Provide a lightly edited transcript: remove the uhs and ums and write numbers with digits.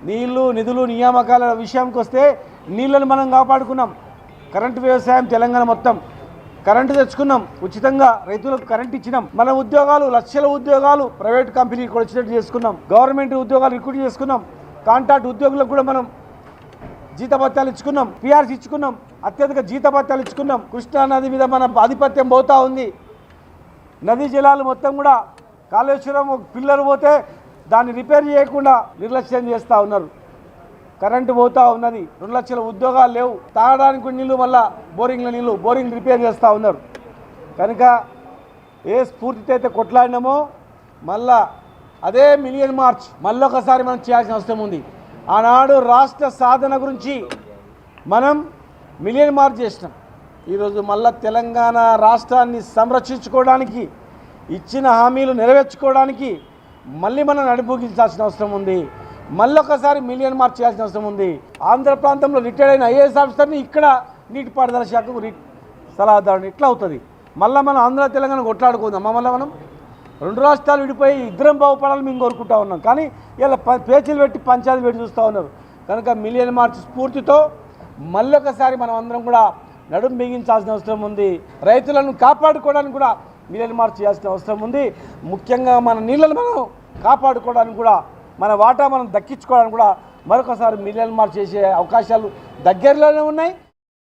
నీళ్లు నిధులు నియామకాల విషయానికి వస్తే నీళ్ళను మనం కాపాడుకున్నాం. కరెంటు వ్యవసాయం తెలంగాణ మొత్తం కరెంటు తెచ్చుకున్నాం, ఉచితంగా రైతులకు కరెంట్ ఇచ్చినాం. మన ఉద్యోగాలు లక్షల ఉద్యోగాలు ప్రైవేట్ కంపెనీకి కూడా వచ్చినట్టు చేసుకున్నాం. గవర్నమెంట్ ఉద్యోగాలు రిక్రూట్ చేసుకున్నాం. కాంట్రాక్ట్ ఉద్యోగులకు కూడా మనం జీతభత్యాలు ఇచ్చుకున్నాం, పిఆర్సీ ఇచ్చుకున్నాం, అత్యధిక జీతభత్యాలు ఇచ్చుకున్నాం. కృష్ణా నది మీద మన ఆధిపత్యం పోతూ ఉంది. నదీ జలాలు మొత్తం కూడా కాళేశ్వరం పిల్లలు పోతే దాన్ని రిపేర్ చేయకుండా నిర్లక్ష్యం చేస్తూ ఉన్నారు. కరెంటు పోతూ ఉన్నది, 2 లక్షల ఉద్యోగాలు లేవు, తాగడానికి నీళ్ళు మళ్ళా బోరింగ్ల నీళ్ళు బోరింగ్ రిపేర్ చేస్తూ ఉన్నారు. కనుక ఏ స్ఫూర్తితో అయితే కొట్లాడినామో మళ్ళా అదే మిలియన్ మార్చ్ మళ్ళొకసారి మనం చేయాల్సిన అవసరం ఉంది. ఆనాడు రాష్ట్ర సాధన గురించి మనం మిలియన్ మార్చ్ చేసినాం. ఈరోజు మళ్ళా తెలంగాణ రాష్ట్రాన్ని సంరక్షించుకోవడానికి, ఇచ్చిన హామీలు నెరవేర్చుకోవడానికి మళ్ళీ మనం నడిపొగించాల్సిన అవసరం ఉంది. మళ్ళొకసారి మిలియన్ మార్చ్ చేయాల్సిన అవసరం ఉంది. ఆంధ్ర ప్రాంతంలో రిటైర్డ్ అయిన ఐఏఎస్ ఆఫీసర్ని ఇక్కడ నీటిపారుదల శాఖకు సలహాదారుని ఇట్లా అవుతుంది. మళ్ళీ మనం ఆంధ్ర తెలంగాణ కొట్లాడుకుందాం. మళ్ళీ మనం 2 రాష్ట్రాలు విడిపోయి ఇద్దరం బాగుపడాలని మేము కోరుకుంటా ఉన్నాం. కానీ ఇలా పేచీలు పెట్టి పంచాయతీలు పెట్టి చూస్తూ ఉన్నారు. కనుక మిలియన్ మార్చ్ స్ఫూర్తితో మళ్ళొకసారి మనం అందరం కూడా నడుం బిగించాల్సిన అవసరం ఉంది. రైతులను కాపాడుకోవడానికి కూడా మిలియన్ మార్చ్ చేయాల్సిన అవసరం ఉంది. ముఖ్యంగా మన నీళ్ళను మనం కాపాడుకోవడానికి కూడా, మన వాటా మనం దక్కించుకోవడానికి కూడా మరొకసారి మిలియన్ మార్చ్ చేసే అవకాశాలు దగ్గరలోనే ఉన్నాయి.